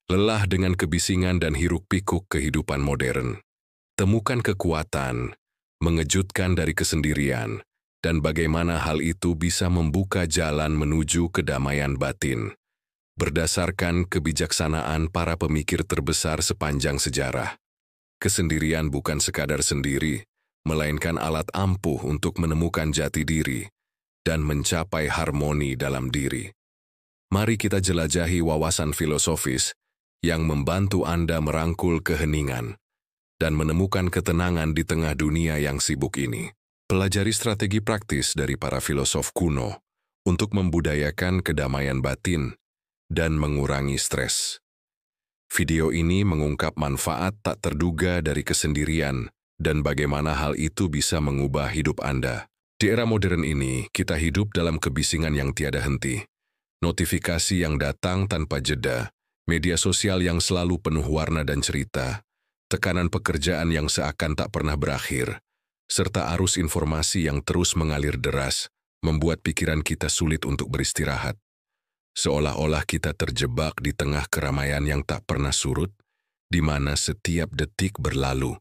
Lelah dengan kebisingan dan hiruk-pikuk kehidupan modern. Temukan kekuatan, mengejutkan dari kesendirian, dan bagaimana hal itu bisa membuka jalan menuju kedamaian batin. Berdasarkan kebijaksanaan para pemikir terbesar sepanjang sejarah, kesendirian bukan sekadar sendiri, melainkan alat ampuh untuk menemukan jati diri dan mencapai harmoni dalam diri. Mari kita jelajahi wawasan filosofis yang membantu Anda merangkul keheningan dan menemukan ketenangan di tengah dunia yang sibuk ini. Pelajari strategi praktis dari para filosof kuno untuk membudayakan kedamaian batin dan mengurangi stres. Video ini mengungkap manfaat tak terduga dari kesendirian dan bagaimana hal itu bisa mengubah hidup Anda. Di era modern ini, kita hidup dalam kebisingan yang tiada henti. Notifikasi yang datang tanpa jeda, media sosial yang selalu penuh warna dan cerita, tekanan pekerjaan yang seakan tak pernah berakhir, serta arus informasi yang terus mengalir deras, membuat pikiran kita sulit untuk beristirahat. Seolah-olah kita terjebak di tengah keramaian yang tak pernah surut, di mana setiap detik berlalu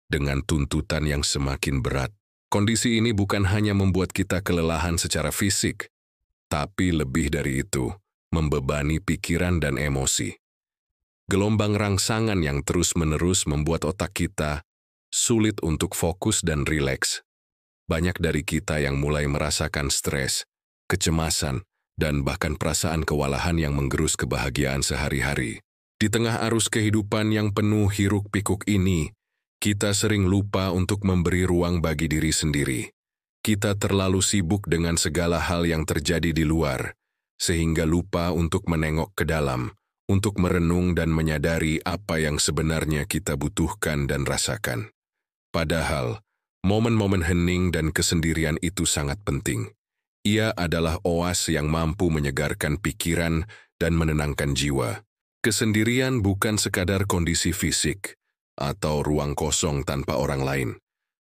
dengan tuntutan yang semakin berat. Kondisi ini bukan hanya membuat kita kelelahan secara fisik, tapi lebih dari itu, membebani pikiran dan emosi. Gelombang rangsangan yang terus-menerus membuat otak kita sulit untuk fokus dan rileks. Banyak dari kita yang mulai merasakan stres, kecemasan, dan bahkan perasaan kewalahan yang menggerus kebahagiaan sehari-hari. Di tengah arus kehidupan yang penuh hiruk-pikuk ini, kita sering lupa untuk memberi ruang bagi diri sendiri. Kita terlalu sibuk dengan segala hal yang terjadi di luar, sehingga lupa untuk menengok ke dalam, untuk merenung dan menyadari apa yang sebenarnya kita butuhkan dan rasakan. Padahal, momen-momen hening dan kesendirian itu sangat penting. Ia adalah oas yang mampu menyegarkan pikiran dan menenangkan jiwa. Kesendirian bukan sekadar kondisi fisik atau ruang kosong tanpa orang lain,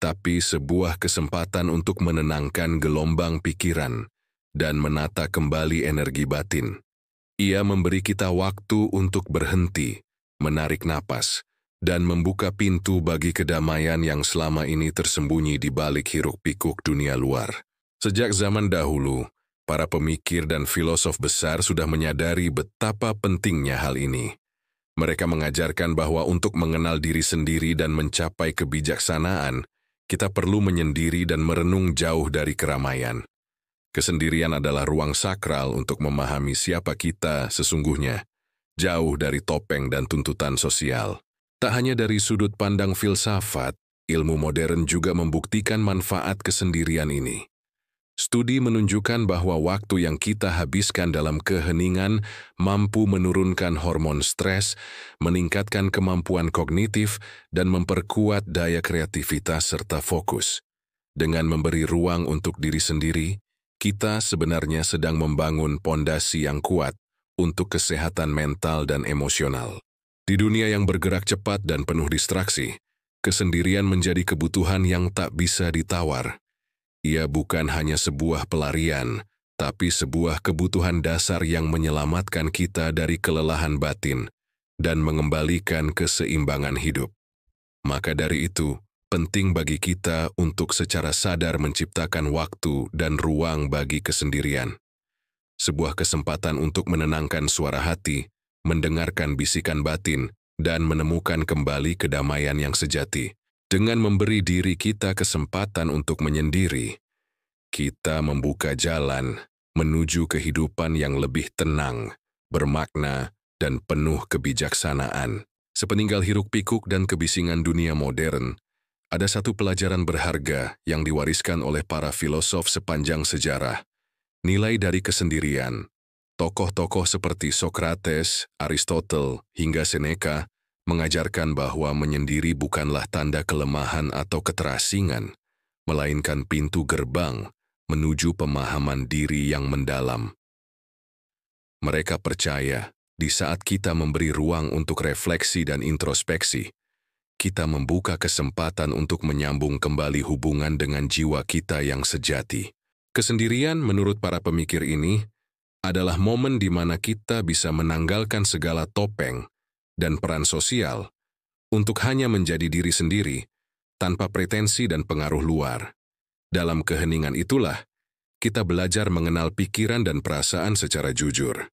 tapi sebuah kesempatan untuk menenangkan gelombang pikiran dan menata kembali energi batin. Ia memberi kita waktu untuk berhenti, menarik napas, dan membuka pintu bagi kedamaian yang selama ini tersembunyi di balik hiruk-pikuk dunia luar. Sejak zaman dahulu, para pemikir dan filosof besar sudah menyadari betapa pentingnya hal ini. Mereka mengajarkan bahwa untuk mengenal diri sendiri dan mencapai kebijaksanaan, kita perlu menyendiri dan merenung jauh dari keramaian. Kesendirian adalah ruang sakral untuk memahami siapa kita sesungguhnya, jauh dari topeng dan tuntutan sosial. Tak hanya dari sudut pandang filsafat, ilmu modern juga membuktikan manfaat kesendirian ini. Studi menunjukkan bahwa waktu yang kita habiskan dalam keheningan mampu menurunkan hormon stres, meningkatkan kemampuan kognitif, dan memperkuat daya kreativitas serta fokus. Dengan memberi ruang untuk diri sendiri, kita sebenarnya sedang membangun pondasi yang kuat untuk kesehatan mental dan emosional. Di dunia yang bergerak cepat dan penuh distraksi, kesendirian menjadi kebutuhan yang tak bisa ditawar. Ia bukan hanya sebuah pelarian, tapi sebuah kebutuhan dasar yang menyelamatkan kita dari kelelahan batin dan mengembalikan keseimbangan hidup. Maka dari itu, penting bagi kita untuk secara sadar menciptakan waktu dan ruang bagi kesendirian. Sebuah kesempatan untuk menenangkan suara hati, mendengarkan bisikan batin, dan menemukan kembali kedamaian yang sejati. Dengan memberi diri kita kesempatan untuk menyendiri, kita membuka jalan menuju kehidupan yang lebih tenang, bermakna, dan penuh kebijaksanaan. Sepeninggal hiruk-pikuk dan kebisingan dunia modern, ada satu pelajaran berharga yang diwariskan oleh para filosof sepanjang sejarah. Nilai dari kesendirian. Tokoh-tokoh seperti Socrates, Aristotle, hingga Seneca mengajarkan bahwa menyendiri bukanlah tanda kelemahan atau keterasingan, melainkan pintu gerbang menuju pemahaman diri yang mendalam. Mereka percaya, di saat kita memberi ruang untuk refleksi dan introspeksi, kita membuka kesempatan untuk menyambung kembali hubungan dengan jiwa kita yang sejati. Kesendirian, menurut para pemikir ini, adalah momen di mana kita bisa menanggalkan segala topeng dan peran sosial untuk hanya menjadi diri sendiri tanpa pretensi dan pengaruh luar. Dalam keheningan itulah, kita belajar mengenal pikiran dan perasaan secara jujur,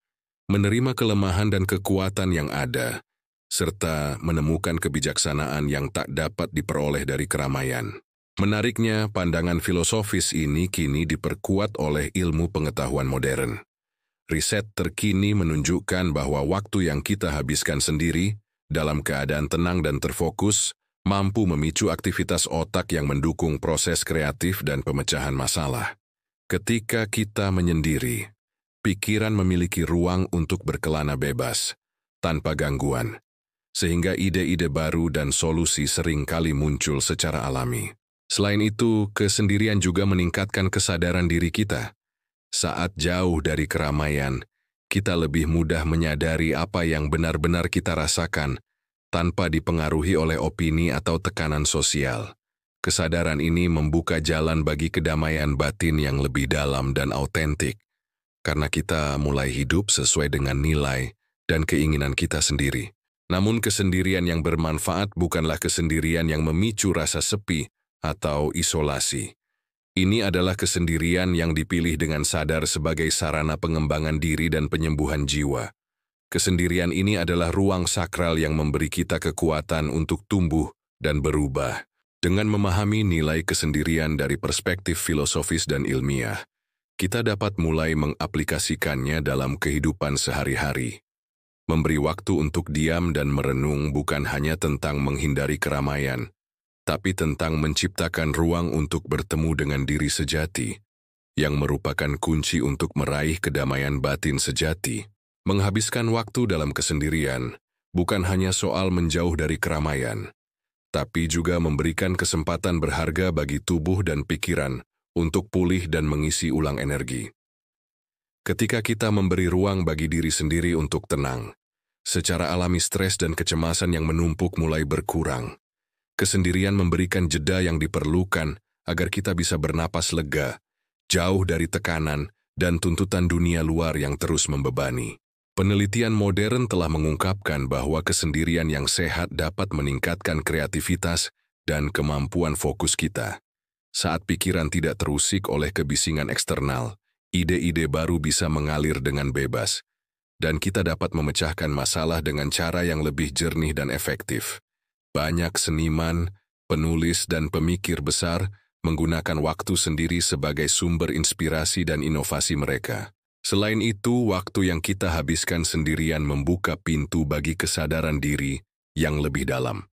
menerima kelemahan dan kekuatan yang ada, serta menemukan kebijaksanaan yang tak dapat diperoleh dari keramaian. Menariknya, pandangan filosofis ini kini diperkuat oleh ilmu pengetahuan modern. Riset terkini menunjukkan bahwa waktu yang kita habiskan sendiri, dalam keadaan tenang dan terfokus, mampu memicu aktivitas otak yang mendukung proses kreatif dan pemecahan masalah. Ketika kita menyendiri, pikiran memiliki ruang untuk berkelana bebas, tanpa gangguan, sehingga ide-ide baru dan solusi seringkali muncul secara alami. Selain itu, kesendirian juga meningkatkan kesadaran diri kita. Saat jauh dari keramaian, kita lebih mudah menyadari apa yang benar-benar kita rasakan tanpa dipengaruhi oleh opini atau tekanan sosial. Kesadaran ini membuka jalan bagi kedamaian batin yang lebih dalam dan autentik, karena kita mulai hidup sesuai dengan nilai dan keinginan kita sendiri. Namun kesendirian yang bermanfaat bukanlah kesendirian yang memicu rasa sepi atau isolasi. Ini adalah kesendirian yang dipilih dengan sadar sebagai sarana pengembangan diri dan penyembuhan jiwa. Kesendirian ini adalah ruang sakral yang memberi kita kekuatan untuk tumbuh dan berubah. Dengan memahami nilai kesendirian dari perspektif filosofis dan ilmiah, kita dapat mulai mengaplikasikannya dalam kehidupan sehari-hari. Memberi waktu untuk diam dan merenung bukan hanya tentang menghindari keramaian, tapi tentang menciptakan ruang untuk bertemu dengan diri sejati, yang merupakan kunci untuk meraih kedamaian batin sejati. Menghabiskan waktu dalam kesendirian bukan hanya soal menjauh dari keramaian, tapi juga memberikan kesempatan berharga bagi tubuh dan pikiran untuk pulih dan mengisi ulang energi. Ketika kita memberi ruang bagi diri sendiri untuk tenang, secara alami stres dan kecemasan yang menumpuk mulai berkurang. Kesendirian memberikan jeda yang diperlukan agar kita bisa bernapas lega, jauh dari tekanan dan tuntutan dunia luar yang terus membebani. Penelitian modern telah mengungkapkan bahwa kesendirian yang sehat dapat meningkatkan kreativitas dan kemampuan fokus kita. Saat pikiran tidak terusik oleh kebisingan eksternal, ide-ide baru bisa mengalir dengan bebas, dan kita dapat memecahkan masalah dengan cara yang lebih jernih dan efektif. Banyak seniman, penulis, dan pemikir besar menggunakan waktu sendiri sebagai sumber inspirasi dan inovasi mereka. Selain itu, waktu yang kita habiskan sendirian membuka pintu bagi kesadaran diri yang lebih dalam.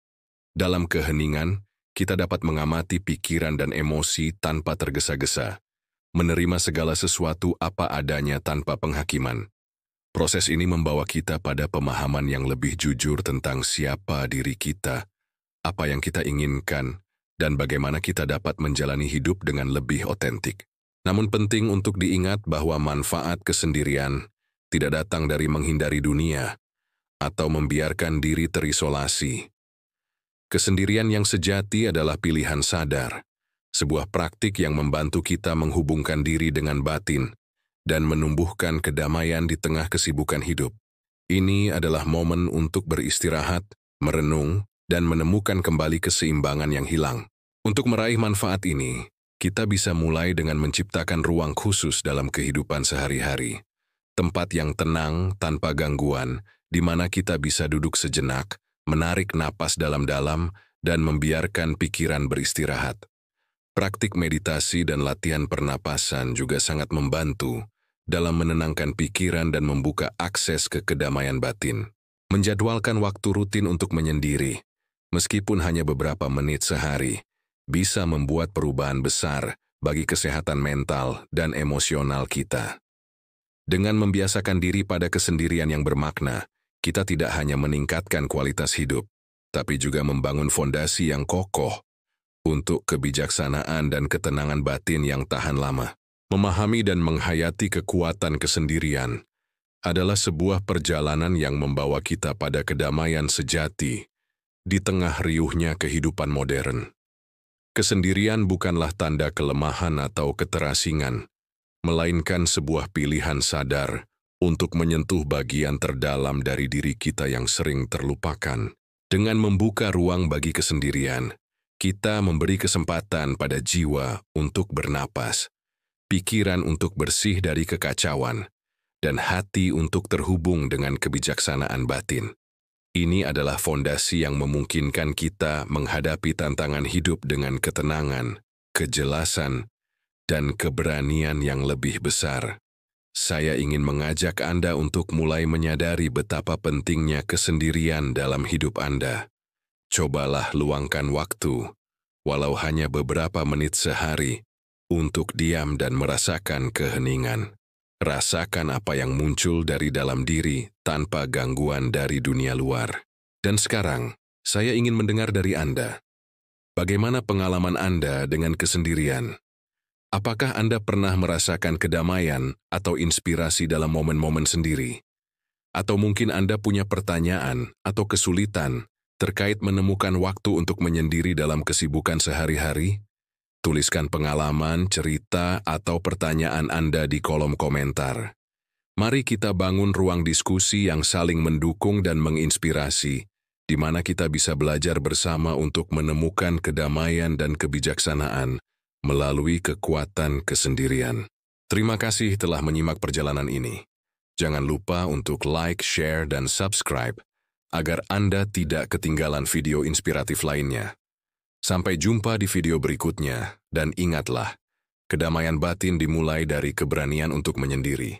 Dalam keheningan, kita dapat mengamati pikiran dan emosi tanpa tergesa-gesa, menerima segala sesuatu apa adanya tanpa penghakiman. Proses ini membawa kita pada pemahaman yang lebih jujur tentang siapa diri kita, apa yang kita inginkan, dan bagaimana kita dapat menjalani hidup dengan lebih otentik. Namun penting untuk diingat bahwa manfaat kesendirian tidak datang dari menghindari dunia atau membiarkan diri terisolasi. Kesendirian yang sejati adalah pilihan sadar, sebuah praktik yang membantu kita menghubungkan diri dengan batin dan menumbuhkan kedamaian di tengah kesibukan hidup. Ini adalah momen untuk beristirahat, merenung, dan menemukan kembali keseimbangan yang hilang. Untuk meraih manfaat ini, kita bisa mulai dengan menciptakan ruang khusus dalam kehidupan sehari-hari. Tempat yang tenang tanpa gangguan, di mana kita bisa duduk sejenak, menarik napas dalam-dalam, dan membiarkan pikiran beristirahat. Praktik meditasi dan latihan pernapasan juga sangat membantu dalam menenangkan pikiran dan membuka akses ke kedamaian batin. Menjadwalkan waktu rutin untuk menyendiri, meskipun hanya beberapa menit sehari, bisa membuat perubahan besar bagi kesehatan mental dan emosional kita. Dengan membiasakan diri pada kesendirian yang bermakna, kita tidak hanya meningkatkan kualitas hidup, tapi juga membangun fondasi yang kokoh untuk kebijaksanaan dan ketenangan batin yang tahan lama. Memahami dan menghayati kekuatan kesendirian adalah sebuah perjalanan yang membawa kita pada kedamaian sejati di tengah riuhnya kehidupan modern. Kesendirian bukanlah tanda kelemahan atau keterasingan, melainkan sebuah pilihan sadar untuk menyentuh bagian terdalam dari diri kita yang sering terlupakan. Dengan membuka ruang bagi kesendirian, kita memberi kesempatan pada jiwa untuk bernapas, pikiran untuk bersih dari kekacauan, dan hati untuk terhubung dengan kebijaksanaan batin. Ini adalah fondasi yang memungkinkan kita menghadapi tantangan hidup dengan ketenangan, kejelasan, dan keberanian yang lebih besar. Saya ingin mengajak Anda untuk mulai menyadari betapa pentingnya kesendirian dalam hidup Anda. Cobalah luangkan waktu, walau hanya beberapa menit sehari, untuk diam dan merasakan keheningan. Rasakan apa yang muncul dari dalam diri tanpa gangguan dari dunia luar. Dan sekarang, saya ingin mendengar dari Anda. Bagaimana pengalaman Anda dengan kesendirian? Apakah Anda pernah merasakan kedamaian atau inspirasi dalam momen-momen sendiri? Atau mungkin Anda punya pertanyaan atau kesulitan terkait menemukan waktu untuk menyendiri dalam kesibukan sehari-hari? Tuliskan pengalaman, cerita, atau pertanyaan Anda di kolom komentar. Mari kita bangun ruang diskusi yang saling mendukung dan menginspirasi, di mana kita bisa belajar bersama untuk menemukan kedamaian dan kebijaksanaan melalui kekuatan kesendirian. Terima kasih telah menyimak perjalanan ini. Jangan lupa untuk like, share, dan subscribe agar Anda tidak ketinggalan video inspiratif lainnya. Sampai jumpa di video berikutnya, dan ingatlah, kedamaian batin dimulai dari keberanian untuk menyendiri.